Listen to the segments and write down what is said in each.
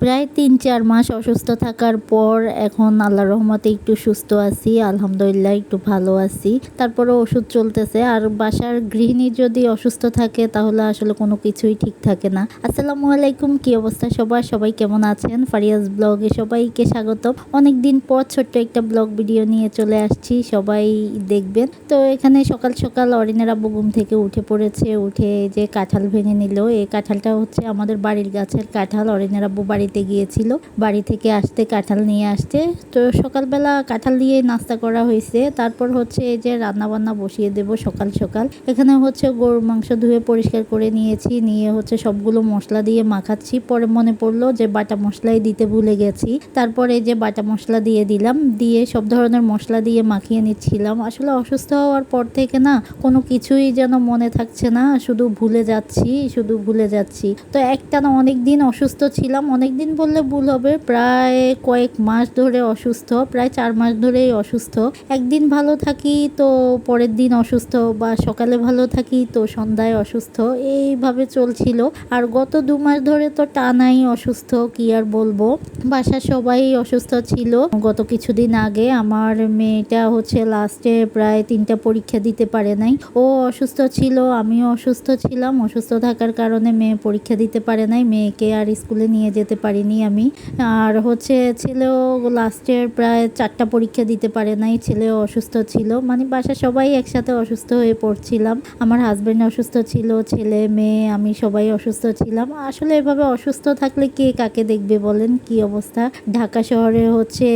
প্রায় ৩-৪ মাস অসুস্থ থাকার পর এখন আল্লাহর রহমতে একটু সুস্থ আছি, আলহামদুলিল্লাহ একটু ভালো আছি। তারপরেও ওষুধ চলতেছে। আর বাসার গৃহিণী যদি অসুস্থ থাকে তাহলে আসলে কোনো কিছুই ঠিক থাকে না। আসসালামু আলাইকুম, কি অবস্থা সবার? সবাই কেমন আছেন? ফারিয়াজ ব্লগে সবাইকে স্বাগতম। অনেক দিন পর ছোট্ট একটা ব্লগ ভিডিও নিয়ে চলে আসছি, সবাই দেখবেন। তো এখানে সকাল সকাল অরিনের আব্বু ঘুম থেকে উঠে পড়েছে, উঠে যে কাঁঠাল ভেঙে নিল। এই কাঁঠালটা হচ্ছে আমাদের বাড়ির গাছের কাঁঠাল। অরিনের আব্বু বাড়িতে গিয়েছিল, বাড়ি থেকে আসতে কাঁঠাল নিয়ে আসতে। তো সকালবেলা কাঁঠাল দিয়ে নাস্তা করা হয়েছে। তারপর হচ্ছে এই যে রান্না বান্না বসিয়ে দেব সকাল সকাল। এখানে হচ্ছে গরুর মাংস ধুয়ে পরিষ্কার করে নিয়েছি, নিয়ে হচ্ছে সবগুলো মশলা দিয়ে মাখাচ্ছি। পরে মনে পড়লো যে বাটা মশলাই দিতে ভুলে গেছি। তারপরে এই যে বাটা মশলা দিয়ে দিলাম, দিয়ে সব ধরনের মশলা দিয়ে মাখিয়ে নিচ্ছিলাম। আসলে অসুস্থ হওয়ার পর থেকে না কোনো কিছুই যেন মনে থাকছে না, শুধু ভুলে যাচ্ছি। তো একটানা অনেক দিন অসুস্থ ছিলাম, অনেক দিন বললে ভুল হবে, প্রায় কয়েক মাস ধরে অসুস্থ, প্রায় 4 মাস ধরেই অসুস্থ। একদিন ভালো থাকি তো পরের দিন অসুস্থ, বা সকালে ভালো থাকি তো সন্ধ্যায় অসুস্থ, এইভাবে চলছিল। আর গত 2 মাস ধরে তো টানাই অসুস্থ, কি আর বলবো। বাসার সবাই অসুস্থ ছিল। গত কিছুদিন আগে আমার মেয়েটা হচ্ছে লাস্টে প্রায় 3টা পরীক্ষা দিতে পারে নাই। ও অসুস্থ ছিল, আমিও অসুস্থ ছিলাম। অসুস্থ থাকার কারণে মেয়ে পরীক্ষা দিতে পারে নাই, মেয়েকে আর স্কুলে নিয়ে যেতে পারিনি আমি। আর হচ্ছে ছেলেও লাস্টের প্রায় 4টা পরীক্ষা দিতে পারে নাই, ছেলেও অসুস্থ ছিল। মানে বাসার সবাই একসাথে অসুস্থ হয়ে পড়ছিলাম। আমার হাজব্যান্ড অসুস্থ ছিল, ছেলে মেয়ে আমি সবাই অসুস্থ ছিলাম। আসলে এভাবে অসুস্থ থাকলে কে কাকে দেখবে বলেন, কি অবস্থা। ঢাকা শহরে হচ্ছে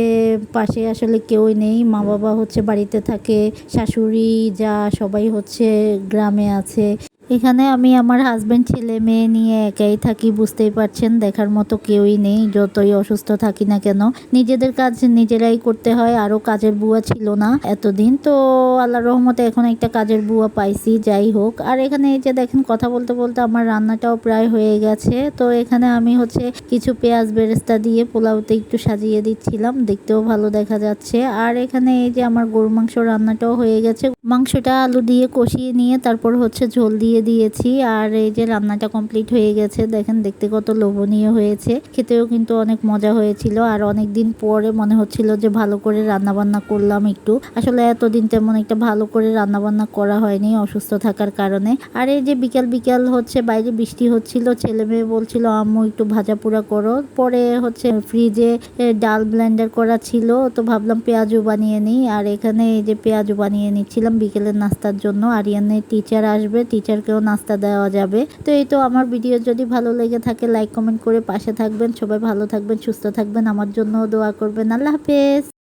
পাশে আসলে কেউই নেই, মা বাবা হচ্ছে বাড়িতে থাকে, শাশুড়ি যা সবাই হচ্ছে গ্রামে আছে। এখানে আমি আমার হাজব্যান্ড ছেলে মেয়ে নিয়ে একাই থাকি, বুঝতেই পারছেন, দেখার মতো কেউই নেই। যতই অসুস্থ থাকি না কেন নিজেদের কাজ নিজেরাই করতে হয়। আরও কাজের বুয়া ছিল না এতদিন, তো আল্লাহর রহমতে এখন একটা কাজের বুয়া পাইছি, যাই হোক। আর এখানে এই যে দেখেন কথা বলতে বলতে আমার রান্নাটাও প্রায় হয়ে গেছে। তো এখানে আমি হচ্ছে কিছু পেঁয়াজ বেরেস্তা দিয়ে পোলাওতে একটু সাজিয়ে দিচ্ছিলাম, দেখতেও ভালো দেখা যাচ্ছে। আর এখানে এই যে আমার গরু মাংস রান্নাটাও হয়ে গেছে, মাংসটা আলু দিয়ে কষিয়ে নিয়ে তারপর হচ্ছে ঝোল দিয়ে দিয়েছি। আর এই যে রান্নাটা কমপ্লিট হয়ে গেছে, দেখেন দেখতে কত লোভনীয় হয়েছে, খেতেও কিন্তু অনেক মজা হয়েছিল। আর অনেক দিন পরে মনে হচ্ছিল যে ভালো করে রান্না বান্না করলাম একটু। আসলে এতদিন তেমন একটা ভালো করে রান্না বান্না করা হয়নি অসুস্থ থাকার কারণে। আর এই যে বিকাল বিকাল হচ্ছে বাইরে বৃষ্টি হচ্ছিল, ছেলে মেয়ে বলছিল আম্মু একটু ভাজা পোড়া করো। পরে হচ্ছে ফ্রিজে ডাল ব্লেন্ডার করা ছিল, তো ভাবলাম পেঁয়াজু বানিয়ে নিই। আর এখানে এই যে পেঁয়াজু বানিয়ে নিচ্ছিলাম বিকেলের নাস্তার জন্য। আরিয়ানের টিচার আসবে, টিচারকেও নাস্তা দেওয়া যাবে। তো এই তো আমার ভিডিও যদি ভালো লেগে থাকে লাইক কমেন্ট করে পাশে থাকবেন। সবাই ভালো থাকবেন, সুস্থ থাকবেন, আমার জন্য দোয়া করবেন। আল্লাহ হাফেজ।